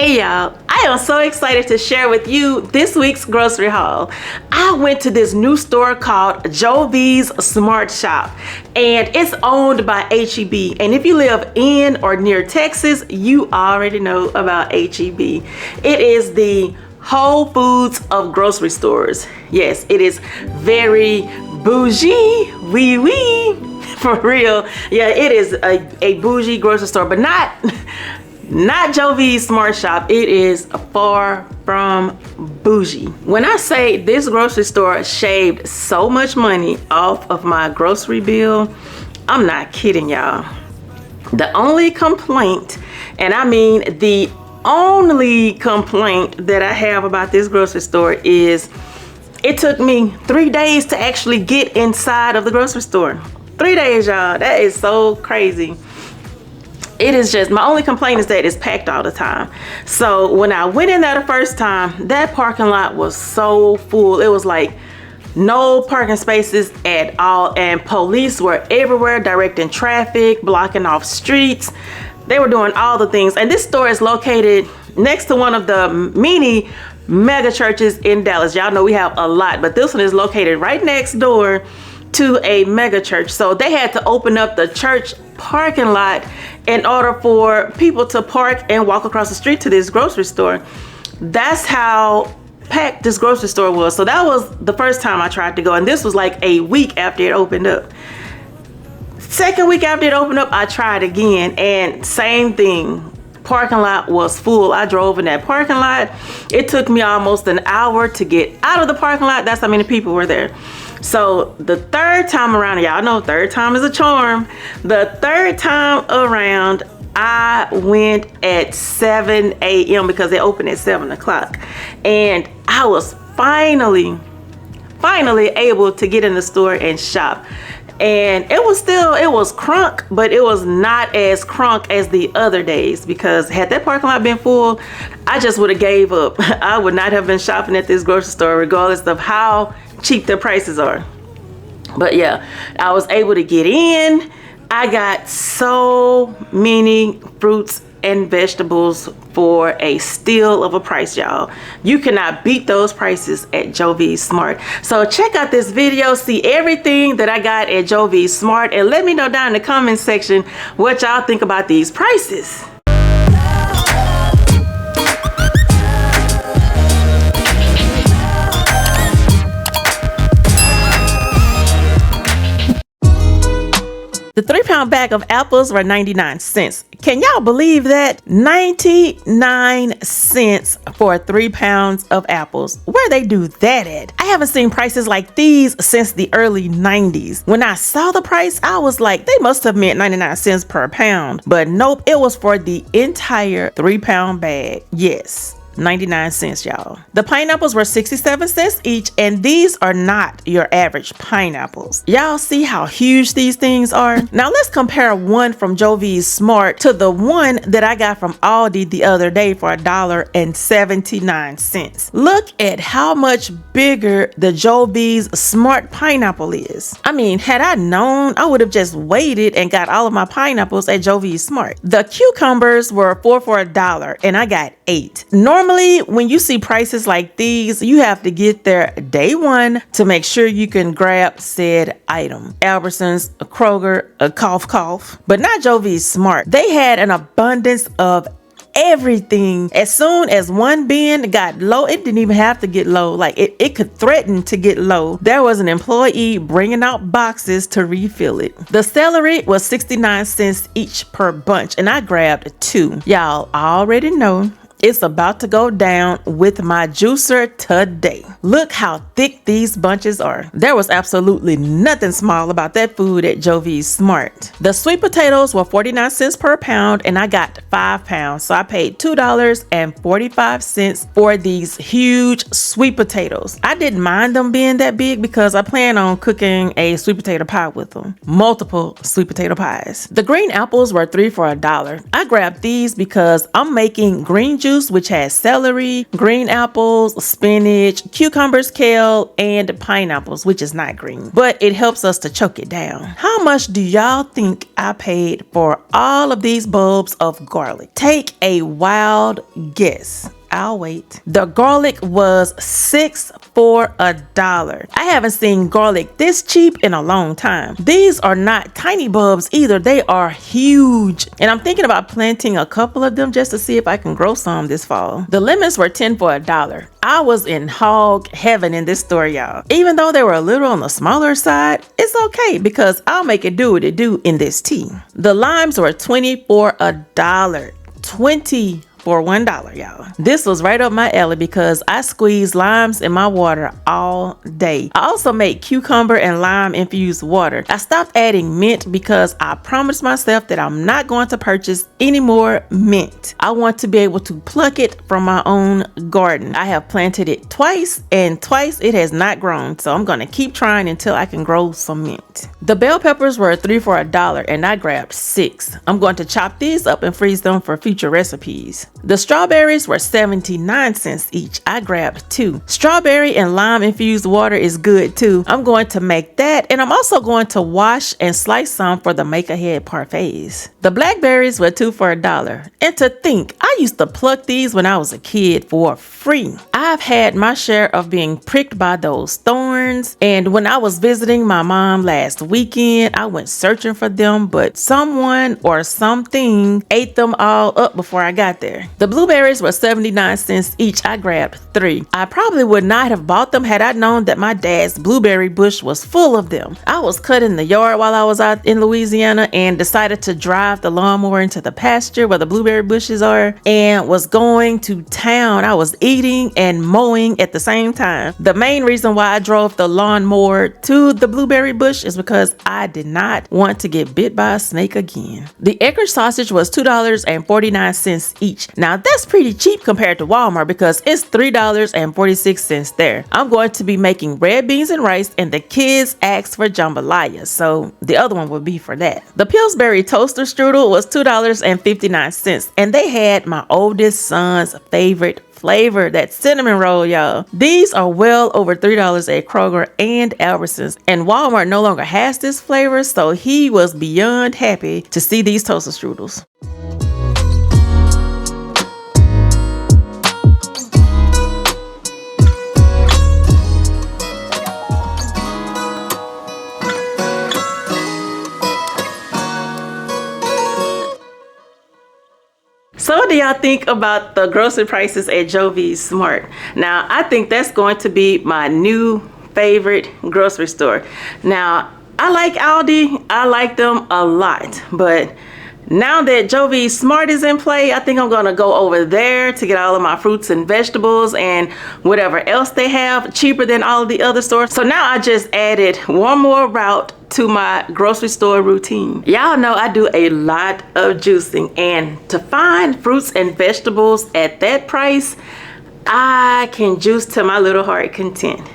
Hey y'all, I am so excited to share with you this week's grocery haul. I went to this new store called Joe V's Smart Shop, and it's owned by H-E-B. And if you live in or near Texas, you already know about H-E-B. It is the Whole Foods of grocery stores. Yes, it is very bougie, wee, for real. Yeah, it is a bougie grocery store, but not Joe V's Smart Shop. It is far from bougie. When I say this grocery store shaved so much money off of my grocery bill, I'm not kidding y'all. The only complaint, and I mean the only complaint that I have about this grocery store is it took me 3 days to actually get inside of the grocery store. 3 days, y'all. That is so crazy. It is just, my only complaint is that it's packed all the time. So when I went in there the first time, that parking lot was so full. It was like no parking spaces at all, and police were everywhere directing traffic, blocking off streets. They were doing all the things. And this store is located next to one of the many mega churches in Dallas. Y'all know we have a lot, but this one is located right next door to a mega church. So they had to open up the church parking lot in order for people to park and walk across the street to this grocery store. That's how packed this grocery store was. So that was the first time I tried to go, and this was like a week after it opened up. Second week after it opened up, I tried again, and same thing. Parking lot was full. I drove in that parking lot. It took me almost an hour to get out of the parking lot. That's how many people were there. So the third time around, y'all know third time is a charm. The third time around, I went at 7 a.m. because they opened at 7 o'clock. And I was finally able to get in the store and shop. And it was crunk, but it was not as crunk as the other days, because had that parking lot been full, I just would have gave up. I would not have been shopping at this grocery store regardless of how cheap the prices are. But yeah, I was able to get in. I got so many fruits and vegetables for a steal of a price, y'all. You cannot beat those prices at Joe V's Smart. So check out this video, see everything that I got at Joe V's Smart, and let me know down in the comment section what y'all think about these prices. The 3-pound bag of apples were 99 cents. Can y'all believe that? 99 cents for 3 pounds of apples. Where they do that at? I haven't seen prices like these since the early 90s. When I saw the price, I was like, they must have meant 99 cents per pound. But nope, it was for the entire 3-pound bag. Yes. 99 cents, y'all. The pineapples were 67 cents each, and these are not your average pineapples. Y'all see how huge these things are? Now let's compare one from Joe V's Smart to the one that I got from Aldi the other day for $1.79. Look at how much bigger the Joe V's Smart pineapple is. I mean, had I known, I would have just waited and got all of my pineapples at Joe V's Smart. The cucumbers were 4 for $1, and I got 8. Normally, when you see prices like these, you have to get there day one to make sure you can grab said item. Albertsons, a Kroger, a cough, but not Joe V's Smart. They had an abundance of everything. As soon as one bin got low, it didn't even have to get low. Like it could threaten to get low. There was an employee bringing out boxes to refill it. The celery was 69 cents each per bunch, and I grabbed 2. Y'all already know it's about to go down with my juicer today. Look how thick these bunches are. There was absolutely nothing small about that food at Joe V's Smart. The sweet potatoes were 49 cents per pound, and I got 5 pounds. So I paid $2.45 for these huge sweet potatoes. I didn't mind them being that big because I plan on cooking a sweet potato pie with them. Multiple sweet potato pies. The green apples were 3 for $1. I grabbed these because I'm making green juice juice, which has celery, green apples, spinach, cucumbers, kale, and pineapples, which is not green, but it helps us to choke it down. How much do y'all think I paid for all of these bulbs of garlic? Take a wild guess. I'll wait. The garlic was $6 for $1. I haven't seen garlic this cheap in a long time. These are not tiny bulbs either. They are huge. And I'm thinking about planting a couple of them just to see if I can grow some this fall. The lemons were $10 for $1. I was in hog heaven in this store, y'all. Even though they were a little on the smaller side, it's okay because I'll make it do what it do in this tea. The limes were $20 for $1. 20 for $1, y'all. This was right up my alley because I squeeze limes in my water all day. I also make cucumber and lime infused water. I stopped adding mint because I promised myself that I'm not going to purchase any more mint. I want to be able to pluck it from my own garden. I have planted it twice and twice it has not grown, so I'm going to keep trying until I can grow some mint. The bell peppers were $3 for $1 and I grabbed 6. I'm going to chop these up and freeze them for future recipes. The strawberries were 79 cents each. I grabbed 2. Strawberry and lime infused water is good too. I'm going to make that, and I'm also going to wash and slice some for the make ahead parfaits. The blackberries were $2 for $1. And to think, I used to pluck these when I was a kid for free. I've had my share of being pricked by those thorns, and when I was visiting my mom last weekend, I went searching for them, but someone or something ate them all up before I got there. The blueberries were 79 cents each. I grabbed 3. I probably would not have bought them had I known that my dad's blueberry bush was full of them. I was cutting the yard while I was out in Louisiana and decided to drive the lawnmower into the pasture where the blueberry bushes are and was going to town. I was eating and mowing at the same time. The main reason why I drove the lawnmower to the blueberry bush is because I did not want to get bit by a snake again. The Eckrich sausage was $2.49 each. Now that's pretty cheap compared to Walmart because it's $3.46 there. I'm going to be making red beans and rice, and the kids asked for jambalaya, so the other one would be for that. The Pillsbury toaster strudel was $2.59, and they had my oldest son's favorite flavor, that cinnamon roll, y'all. These are well over $3 at Kroger and Albertsons, and Walmart no longer has this flavor, so he was beyond happy to see these toaster strudels. So what do y'all think about the grocery prices at Joe V's Smart? Now, I think that's going to be my new favorite grocery store. Now, I like Aldi. I like them a lot. But now that Joe V's Smart is in play, I think I'm going to go over there to get all of my fruits and vegetables and whatever else they have cheaper than all of the other stores. So now I just added one more route to my grocery store routine. Y'all know I do a lot of juicing, and to find fruits and vegetables at that price, I can juice to my little heart content.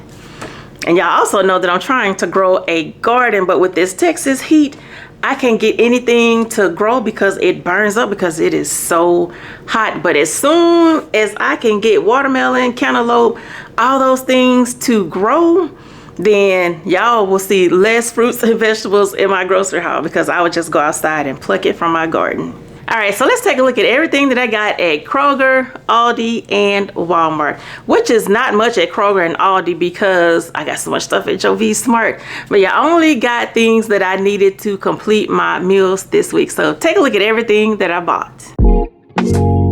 And y'all also know that I'm trying to grow a garden, but with this Texas heat, I can't get anything to grow because it burns up because it is so hot. But as soon as I can get watermelon, cantaloupe, all those things to grow, then y'all will see less fruits and vegetables in my grocery haul because I would just go outside and pluck it from my garden. All right, so let's take a look at everything that I got at Kroger, Aldi, and Walmart, which is not much at Kroger and Aldi because I got so much stuff at Joe V's Smart. But yeah, I only got things that I needed to complete my meals this week. So take a look at everything that I bought.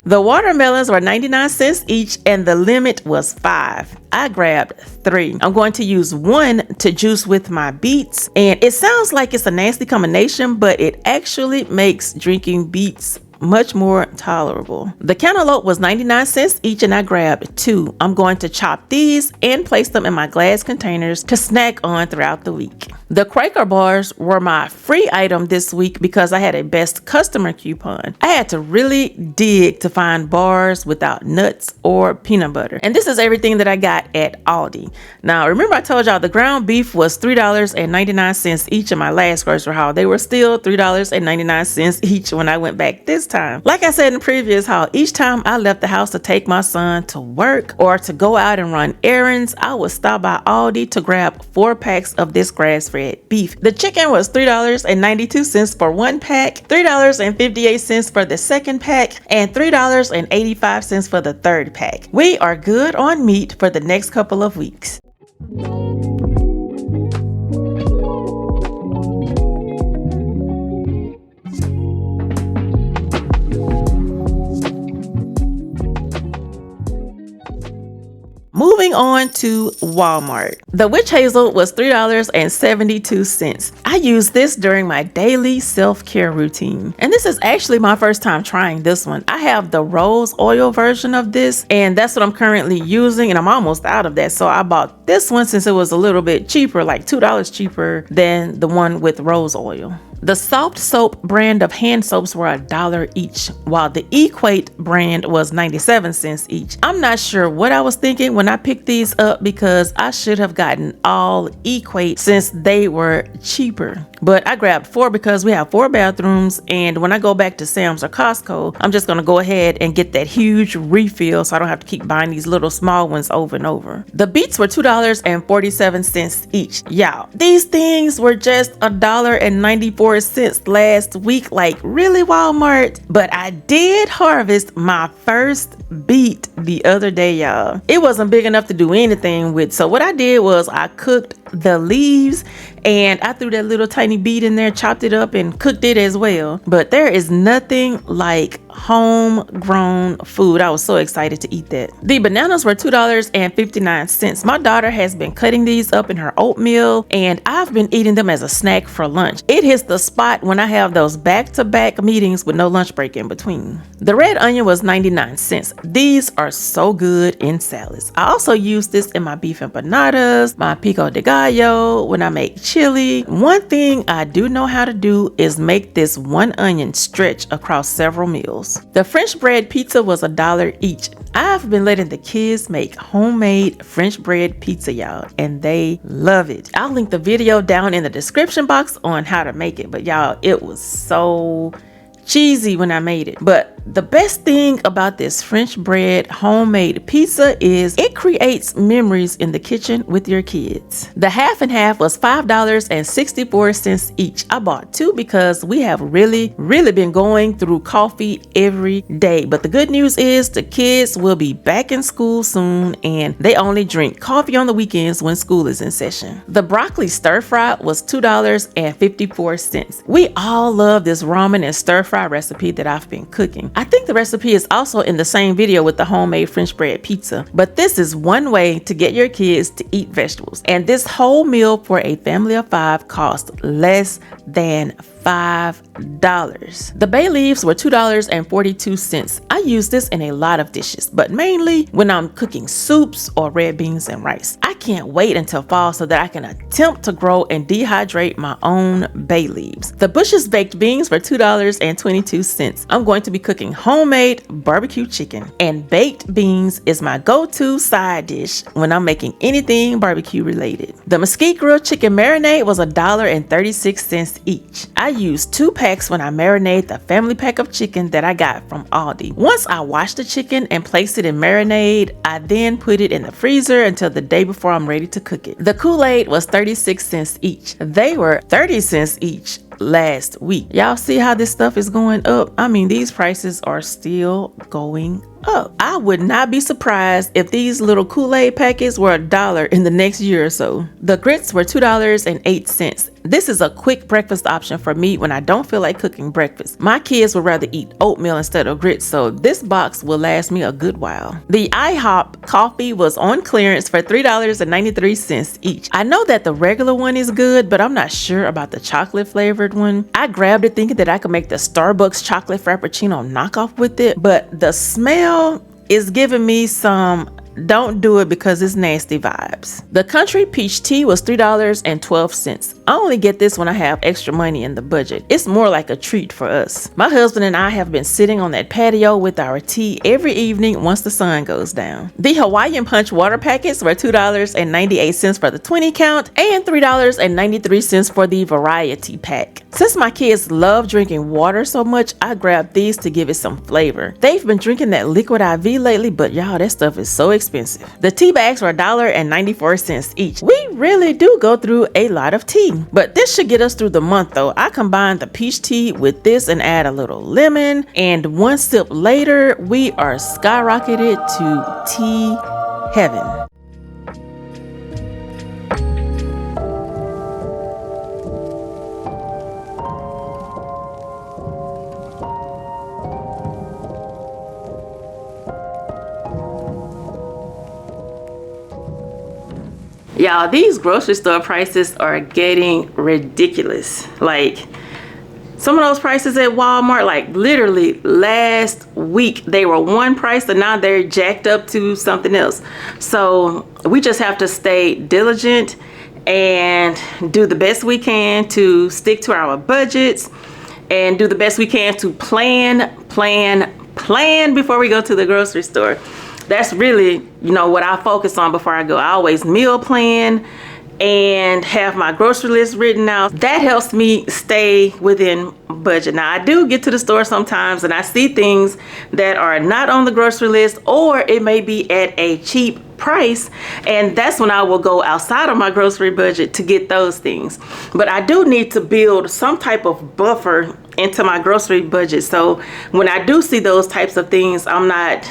The watermelons were 99 cents each and the limit was 5. I grabbed 3. I'm going to use 1 to juice with my beets, and it sounds like it's a nasty combination, but it actually makes drinking beets much more tolerable. The cantaloupe was 99 cents each and I grabbed 2. I'm going to chop these and place them in my glass containers to snack on throughout the week. The Quaker bars were my free item this week because I had a best customer coupon. I had to really dig to find bars without nuts or peanut butter. And this is everything that I got at Aldi. Now, remember I told y'all the ground beef was $3.99 each in my last grocery haul. They were still $3.99 each when I went back this time. Like I said in the previous haul, each time I left the house to take my son to work or to go out and run errands, I would stop by Aldi to grab 4 packs of this grass-fed beef. The chicken was $3.92 for 1 pack, $3.58 for the second pack, and $3.85 for the third pack. We are good on meat for the next couple of weeks. Moving on to Walmart. The witch hazel was $3.72. I use this during my daily self-care routine. And this is actually my first time trying this one. I have the rose oil version of this, and that's what I'm currently using, and I'm almost out of that. So I bought this one since it was a little bit cheaper, like $2 cheaper than the one with rose oil. The Soft Soap brand of hand soaps were $1 each, while the Equate brand was 97 cents each. I'm not sure what I was thinking when I picked these up because I should have gotten all Equate since they were cheaper. But I grabbed 4 because we have 4 bathrooms, and when I go back to Sam's or Costco, I'm just gonna go ahead and get that huge refill so I don't have to keep buying these little small ones over and over. The beets were $2.47 each. Y'all, these things were just $1.94 last week. Like, really, Walmart? But I did harvest my first beet the other day, y'all. It wasn't big enough to do anything with, so what I did was I cooked the leaves and I threw that little tiny beet in there, chopped it up, and cooked it as well. But there is nothing like homegrown food. I was so excited to eat that. The bananas were $2.59. My daughter has been cutting these up in her oatmeal, and I've been eating them as a snack for lunch. It hits the spot when I have those back-to-back meetings with no lunch break in between. The red onion was 99 cents. These are so good in salads. I also use this in my beef empanadas, my pico de gallo, when I make chili. One thing I do know how to do is make this one onion stretch across several meals. The French bread pizza was $1 each. I've been letting the kids make homemade French bread pizza, y'all, and they love it. I'll link the video down in the description box on how to make it, but y'all, it was so cheesy when I made it. But the best thing about this French bread homemade pizza is it creates memories in the kitchen with your kids. The half and half was $5.64 each. I bought 2 because we have really been going through coffee every day. But the good news is the kids will be back in school soon, and they only drink coffee on the weekends when school is in session. The broccoli stir fry was $2.54. We all love this ramen and stir fry recipe that I've been cooking. I think the recipe is also in the same video with the homemade French bread pizza, but this is one way to get your kids to eat vegetables. And this whole meal for a family of 5 cost less than $5. The bay leaves were $2.42. I use this in a lot of dishes, but mainly when I'm cooking soups or red beans and rice. I can't wait until fall so that I can attempt to grow and dehydrate my own bay leaves. The Bush's baked beans were $2.22. I'm going to be cooking homemade barbecue chicken, and baked beans is my go-to side dish when I'm making anything barbecue related. The mesquite grilled chicken marinade was $1.36 each. I use 2 packs when I marinate the family pack of chicken that I got from Aldi. Once I wash the chicken and place it in marinade, I then put it in the freezer until the day before I'm ready to cook it. The Kool-Aid was 36 cents each. They were 30 cents each last week. Y'all see how this stuff is going up? I mean, these prices are still going up. I would not be surprised if these little Kool-Aid packets were $1 in the next year or so. The grits were $2.08. This is a quick breakfast option for me when I don't feel like cooking breakfast. My kids would rather eat oatmeal instead of grits, so this box will last me a good while. The IHOP coffee was on clearance for $3.93 each. I know that the regular one is good, but I'm not sure about the chocolate flavored one. I grabbed it thinking that I could make the Starbucks chocolate frappuccino knockoff with it, but the smell is giving me some don't do it because it's nasty vibes. The country peach tea was $3.12. I only get this when I have extra money in the budget. It's more like a treat for us. My husband and I have been sitting on that patio with our tea every evening once the sun goes down. The Hawaiian Punch water packets were $2.98 for the 20 count and $3.93 for the variety pack. Since my kids love drinking water so much, I grabbed these to give it some flavor. They've been drinking that liquid IV lately, but y'all, that stuff is so expensive. The tea bags were $1.94 each. We really do go through a lot of tea, but this should get us through the month though. I combined the peach tea with this and add a little lemon, and one sip later, we are skyrocketed to tea heaven. Y'all, these grocery store prices are getting ridiculous. Like, some of those prices at Walmart, like literally last week, they were one price and now they're jacked up to something else. So we just have to stay diligent and do the best we can to stick to our budgets and do the best we can to plan before we go to the grocery store. That's really, what I focus on before I go. I always meal plan and have my grocery list written out. That helps me stay within budget. Now, I do get to the store sometimes and I see things that are not on the grocery list, or it may be at a cheap price, and that's when I will go outside of my grocery budget to get those things. But I do need to build some type of buffer into my grocery budget, so when I do see those types of things, I'm not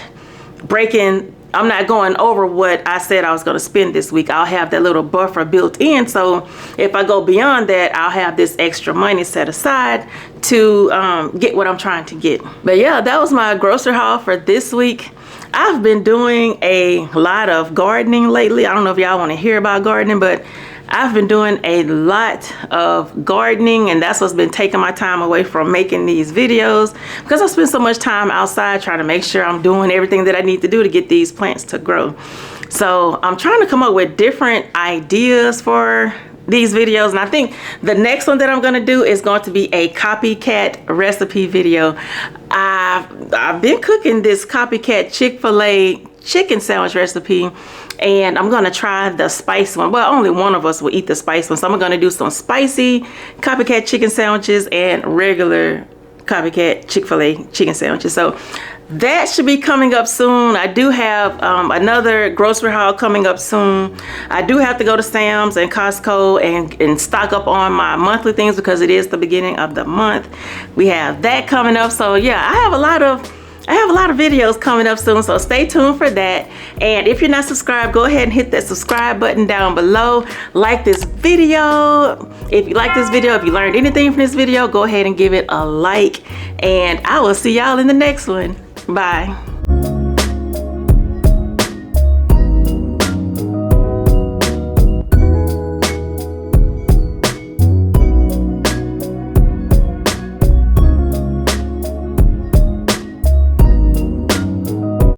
going over what I said I was going to spend this week. I'll have that little buffer built in, so if I go beyond that, I'll have this extra money set aside to get what I'm trying to get. But yeah, that was my grocery haul for this week. I've been doing a lot of gardening lately. I don't know if y'all want to hear about gardening, but I've been doing a lot of gardening, and that's what's been taking my time away from making these videos, because I spend so much time outside trying to make sure I'm doing everything that I need to do to get these plants to grow. So I'm trying to come up with different ideas for these videos, and I think the next one that I'm going to do is going to be a copycat recipe video. I've been cooking this copycat Chick-fil-A chicken sandwich recipe, and I'm gonna try the spicy one. Well, only one of us will eat the spicy one, so I'm gonna do some spicy copycat chicken sandwiches and regular copycat Chick-fil-A chicken sandwiches. So that should be coming up soon. I do have another grocery haul coming up soon. I do have to go to Sam's and Costco and stock up on my monthly things, because it is the beginning of the month. We have that coming up. So yeah, I have a lot of videos coming up soon, so stay tuned for that. And if you're not subscribed, go ahead and hit that subscribe button down below. Like this video. If you like this video, if you learned anything from this video, go ahead and give it a like. And I will see y'all in the next one. Bye.